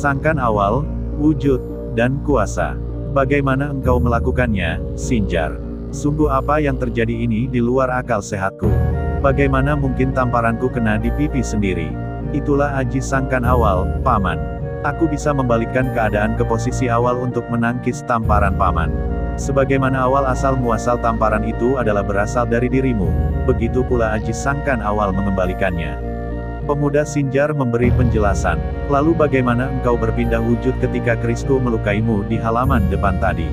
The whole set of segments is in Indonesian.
sangkan awal, wujud, dan kuasa. Bagaimana engkau melakukannya, Sinjar? Sungguh apa yang terjadi ini di luar akal sehatku. Bagaimana mungkin tamparanku kena di pipi sendiri? Itulah aji sangkan awal, Paman. Aku bisa membalikkan keadaan ke posisi awal untuk menangkis tamparan Paman. Sebagaimana awal asal muasal tamparan itu adalah berasal dari dirimu, begitu pula aji sangkan awal mengembalikannya. Pemuda Sinjar memberi penjelasan. Lalu bagaimana engkau berpindah wujud ketika kerisku melukaimu di halaman depan tadi?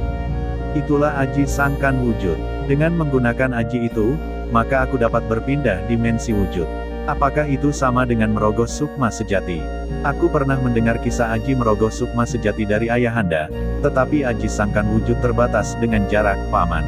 Itulah aji sangkan wujud. Dengan menggunakan aji itu, maka aku dapat berpindah dimensi wujud. Apakah itu sama dengan merogoh sukma sejati? Aku pernah mendengar kisah aji merogoh sukma sejati dari ayahanda, tetapi aji sangkan wujud terbatas dengan jarak, Paman.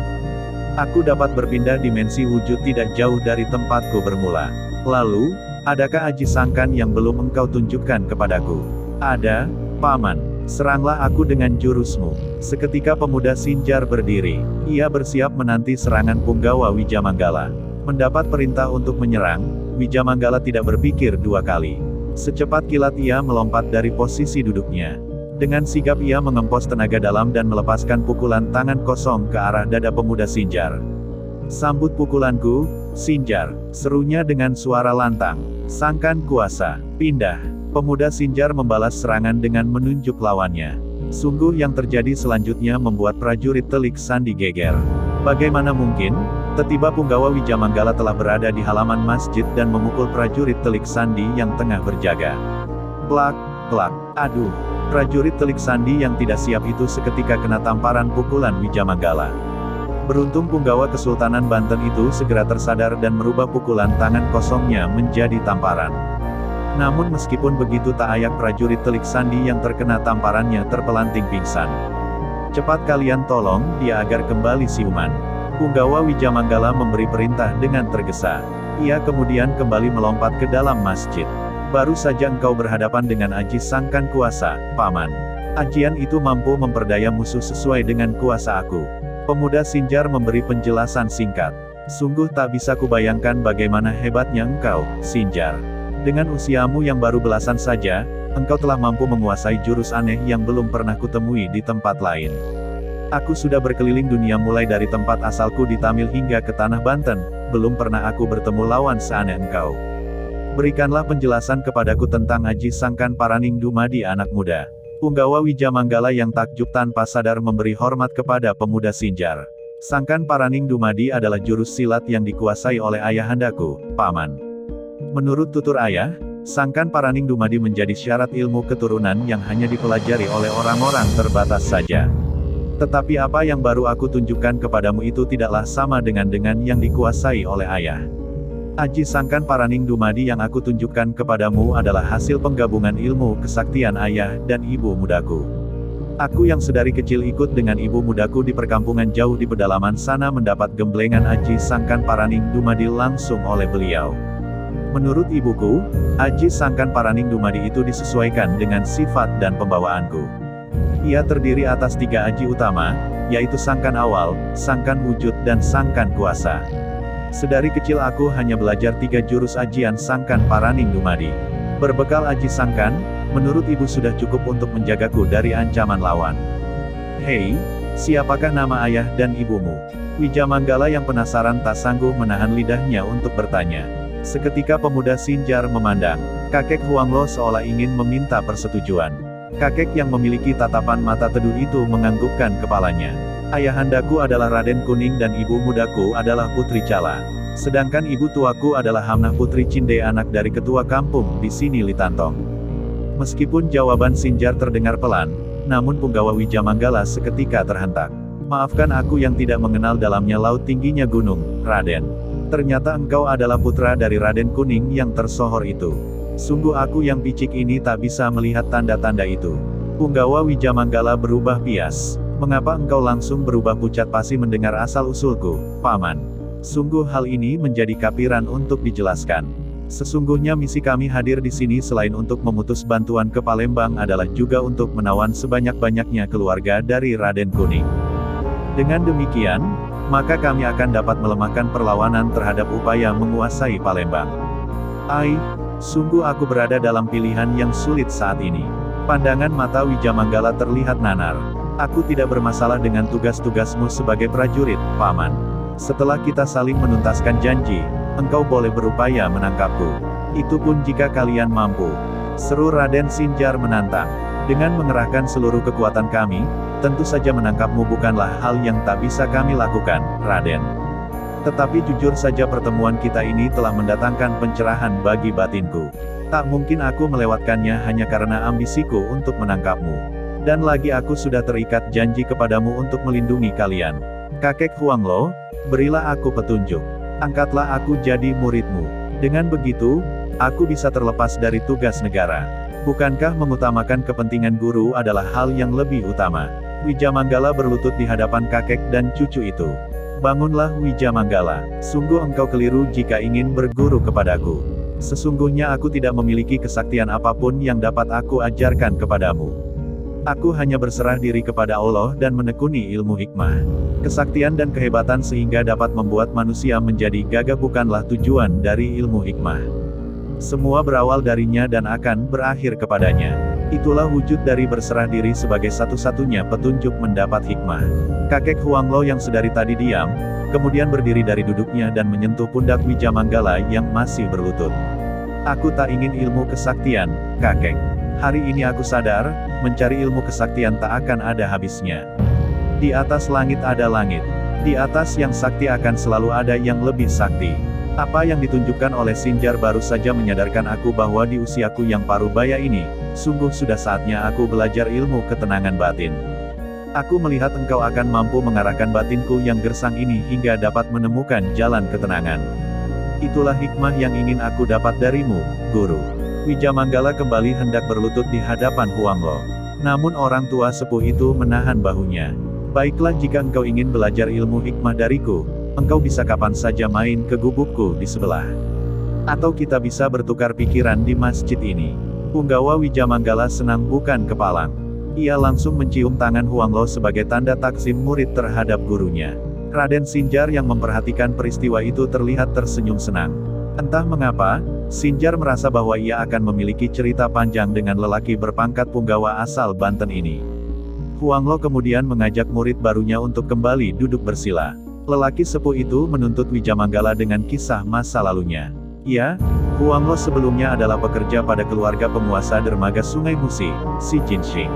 Aku dapat berpindah dimensi wujud tidak jauh dari tempatku bermula. Lalu, adakah aji sangkan yang belum engkau tunjukkan kepadaku? Ada, Paman. Seranglah aku dengan jurusmu. Seketika pemuda Sinjar berdiri. Ia bersiap menanti serangan Punggawa Wijamanggala. Mendapat perintah untuk menyerang, Wijamanggala tidak berpikir dua kali. Secepat kilat ia melompat dari posisi duduknya. Dengan sigap ia mengempos tenaga dalam dan melepaskan pukulan tangan kosong ke arah dada pemuda Sinjar. "Sambut pukulanku, Sinjar," serunya dengan suara lantang. "Sangkan kuasa, pindah." Pemuda Sinjar membalas serangan dengan menunjuk lawannya. Sungguh yang terjadi selanjutnya membuat prajurit Telik Sandi geger. Bagaimana mungkin? Tiba-tiba Punggawa Wijamanggala telah berada di halaman masjid dan memukul prajurit Telik Sandi yang tengah berjaga. Plak, plak, aduh. Prajurit Telik Sandi yang tidak siap itu seketika kena tamparan pukulan Wijamanggala. Beruntung Punggawa Kesultanan Banten itu segera tersadar dan merubah pukulan tangan kosongnya menjadi tamparan. Namun meskipun begitu tak ayak prajurit Telik Sandi yang terkena tamparannya terpelanting pingsan. "Cepat kalian tolong dia agar kembali siuman." Punggawa Wijamanggala memberi perintah dengan tergesa. Ia kemudian kembali melompat ke dalam masjid. "Baru saja engkau berhadapan dengan aji sangkan kuasa, Paman. Ajian itu mampu memperdaya musuh sesuai dengan kuasa aku." Pemuda Sinjar memberi penjelasan singkat. "Sungguh tak bisa kubayangkan bagaimana hebatnya engkau, Sinjar. Dengan usiamu yang baru belasan saja, engkau telah mampu menguasai jurus aneh yang belum pernah kutemui di tempat lain. Aku sudah berkeliling dunia mulai dari tempat asalku di Tamil hingga ke tanah Banten, belum pernah aku bertemu lawan seaneh engkau. Berikanlah penjelasan kepadaku tentang aji sangkan Paraning Dumadi anak muda." Punggawa Wijamanggala yang takjub tanpa sadar memberi hormat kepada pemuda Sinjar. "Sangkan Paraning Dumadi adalah jurus silat yang dikuasai oleh ayahandaku, Paman. Menurut tutur ayah, sangkan Paraning Dumadi menjadi syarat ilmu keturunan yang hanya dipelajari oleh orang-orang terbatas saja. Tetapi apa yang baru aku tunjukkan kepadamu itu tidaklah sama dengan yang dikuasai oleh ayah. Aji sangkan Paraning Dumadi yang aku tunjukkan kepadamu adalah hasil penggabungan ilmu kesaktian ayah dan ibu mudaku. Aku yang sedari kecil ikut dengan ibu mudaku di perkampungan jauh di pedalaman sana mendapat gemblengan aji sangkan Paraning Dumadi langsung oleh beliau. Menurut ibuku, aji sangkan Paraning Dumadi itu disesuaikan dengan sifat dan pembawaanku. Ia terdiri atas 3 aji utama, yaitu sangkan awal, sangkan wujud dan sangkan kuasa. Sedari kecil aku hanya belajar 3 jurus ajian sangkan Paraning Dumadi. Berbekal aji sangkan, menurut ibu sudah cukup untuk menjagaku dari ancaman lawan. "Hei, siapakah nama ayah dan ibumu?" Wijamanggala yang penasaran tak sanggup menahan lidahnya untuk bertanya. Seketika pemuda Sinjar memandang. Kakek Huanglo seolah ingin meminta persetujuan. Kakek yang memiliki tatapan mata teduh itu menganggukkan kepalanya. "Ayahandaku adalah Raden Kuning dan ibu mudaku adalah Putri Cala. Sedangkan ibu tuaku adalah Hamnah Putri Cinde anak dari ketua kampung di sini Litantong." Meskipun jawaban Sinjar terdengar pelan, namun Punggawa Wijamanggala seketika terhentak. "Maafkan aku yang tidak mengenal dalamnya laut tingginya gunung, Raden. Ternyata engkau adalah putra dari Raden Kuning yang tersohor itu. Sungguh aku yang picik ini tak bisa melihat tanda-tanda itu." Punggawa Wijamanggala berubah pias. "Mengapa engkau langsung berubah pucat pasi mendengar asal-usulku, Paman? Sungguh hal ini menjadi kapiran untuk dijelaskan. Sesungguhnya misi kami hadir di sini selain untuk memutus bantuan ke Palembang adalah juga untuk menawan sebanyak-banyaknya keluarga dari Raden Kuning. Dengan demikian, maka kami akan dapat melemahkan perlawanan terhadap upaya menguasai Palembang. Sungguh aku berada dalam pilihan yang sulit saat ini. Pandangan mata Wijamanggala terlihat nanar. Aku tidak bermasalah dengan tugas-tugasmu sebagai prajurit, Paman. Setelah kita saling menuntaskan janji, engkau boleh berupaya menangkapku. Itu pun jika kalian mampu. Seru Raden Sinjar menantang. Dengan mengerahkan seluruh kekuatan kami, tentu saja menangkapmu bukanlah hal yang tak bisa kami lakukan, Raden. Tetapi jujur saja pertemuan kita ini telah mendatangkan pencerahan bagi batinku. Tak mungkin aku melewatkannya hanya karena ambisiku untuk menangkapmu. Dan lagi aku sudah terikat janji kepadamu untuk melindungi kalian. Kakek Huanglo, berilah aku petunjuk. Angkatlah aku jadi muridmu. Dengan begitu, aku bisa terlepas dari tugas negara. Bukankah mengutamakan kepentingan guru adalah hal yang lebih utama? Wijamanggala berlutut di hadapan kakek dan cucu itu. Bangunlah Wijamanggala, sungguh engkau keliru jika ingin berguru kepadaku. Sesungguhnya aku tidak memiliki kesaktian apapun yang dapat aku ajarkan kepadamu. Aku hanya berserah diri kepada Allah dan menekuni ilmu hikmah. Kesaktian dan kehebatan sehingga dapat membuat manusia menjadi gagah bukanlah tujuan dari ilmu hikmah. Semua berawal darinya dan akan berakhir kepadanya. Itulah wujud dari berserah diri sebagai satu-satunya petunjuk mendapat hikmah. Kakek Huanglo yang sedari tadi diam, kemudian berdiri dari duduknya dan menyentuh pundak Wijamanggala yang masih berlutut. Aku tak ingin ilmu kesaktian, kakek. Hari ini aku sadar, mencari ilmu kesaktian tak akan ada habisnya. Di atas langit ada langit. Di atas yang sakti akan selalu ada yang lebih sakti. Apa yang ditunjukkan oleh Sinjar baru saja menyadarkan aku bahwa di usiaku yang parubaya ini, sungguh sudah saatnya aku belajar ilmu ketenangan batin. Aku melihat engkau akan mampu mengarahkan batinku yang gersang ini hingga dapat menemukan jalan ketenangan. Itulah hikmah yang ingin aku dapat darimu, Guru. Wijamanggala kembali hendak berlutut di hadapan Huanglo. Namun orang tua sepuh itu menahan bahunya. Baiklah jika engkau ingin belajar ilmu hikmah dariku, engkau bisa kapan saja main ke gubukku di sebelah. Atau kita bisa bertukar pikiran di masjid ini. Punggawa Wijamanggala senang bukan kepalang. Ia langsung mencium tangan Huanglo sebagai tanda takzim murid terhadap gurunya. Raden Sinjar yang memperhatikan peristiwa itu terlihat tersenyum senang. Entah mengapa, Sinjar merasa bahwa ia akan memiliki cerita panjang dengan lelaki berpangkat punggawa asal Banten ini. Huanglo kemudian mengajak murid barunya untuk kembali duduk bersila. Lelaki sepuh itu menuntut Wijamanggala dengan kisah masa lalunya. Ya, Huanglo sebelumnya adalah pekerja pada keluarga penguasa dermaga Sungai Musi, si Jinxing.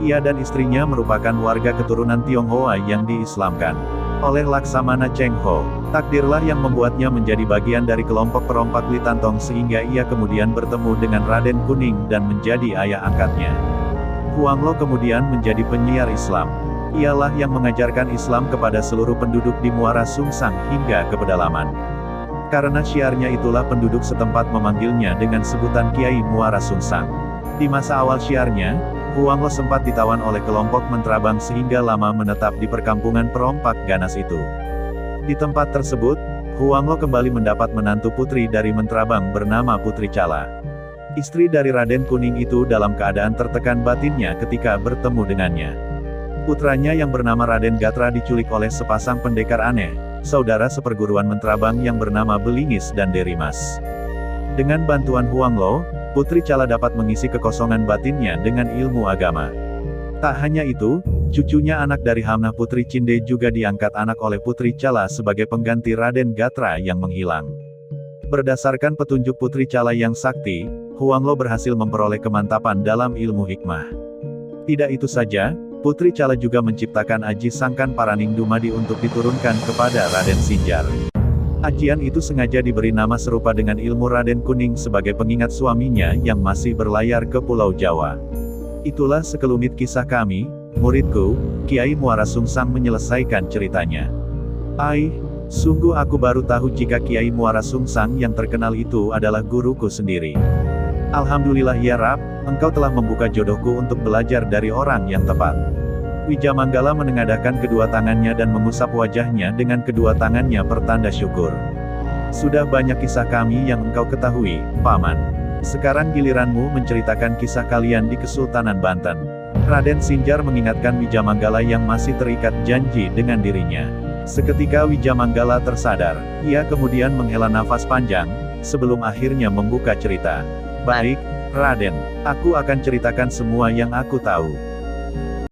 Ia dan istrinya merupakan warga keturunan Tionghoa yang diislamkan oleh Laksamana Cheng Ho. Takdirlah yang membuatnya menjadi bagian dari kelompok perompak Litantong sehingga ia kemudian bertemu dengan Raden Kuning dan menjadi ayah angkatnya. Huanglo kemudian menjadi penyiar Islam. Ialah yang mengajarkan Islam kepada seluruh penduduk di Muara Sungsang hingga ke pedalaman. Karena syiarnya itulah penduduk setempat memanggilnya dengan sebutan Kiai Muara Sungsang. Di masa awal syiarnya, Huanglo sempat ditawan oleh kelompok Mentrabang sehingga lama menetap di perkampungan perompak ganas itu. Di tempat tersebut, Huanglo kembali mendapat menantu putri dari Mentrabang bernama Putri Cala. Istri dari Raden Kuning itu dalam keadaan tertekan batinnya ketika bertemu dengannya. Putranya yang bernama Raden Gatra diculik oleh sepasang pendekar aneh, saudara seperguruan Mentrabang yang bernama Belingis dan Derimas. Dengan bantuan Huanglo, Putri Cala dapat mengisi kekosongan batinnya dengan ilmu agama. Tak hanya itu, cucunya anak dari Hamnah Putri Cinde juga diangkat anak oleh Putri Cala sebagai pengganti Raden Gatra yang menghilang. Berdasarkan petunjuk Putri Cala yang sakti, Huanglo berhasil memperoleh kemantapan dalam ilmu hikmah. Tidak itu saja, Putri Cala juga menciptakan aji Sangkan Paraning Dumadi untuk diturunkan kepada Raden Sinjar. Ajian itu sengaja diberi nama serupa dengan ilmu Raden Kuning sebagai pengingat suaminya yang masih berlayar ke Pulau Jawa. Itulah sekelumit kisah kami, muridku, Kiai Muara Sungsang menyelesaikan ceritanya. Sungguh aku baru tahu jika Kiai Muara Sungsang yang terkenal itu adalah guruku sendiri. Alhamdulillah ya Rab, engkau telah membuka jodohku untuk belajar dari orang yang tepat. Wijamanggala menengadahkan kedua tangannya dan mengusap wajahnya dengan kedua tangannya pertanda syukur. Sudah banyak kisah kami yang engkau ketahui, Paman. Sekarang giliranmu menceritakan kisah kalian di Kesultanan Banten. Raden Sinjar mengingatkan Wijamanggala yang masih terikat janji dengan dirinya. Seketika Wijamanggala tersadar, ia kemudian menghela nafas panjang, sebelum akhirnya membuka cerita. Baik, Raden, aku akan ceritakan semua yang aku tahu.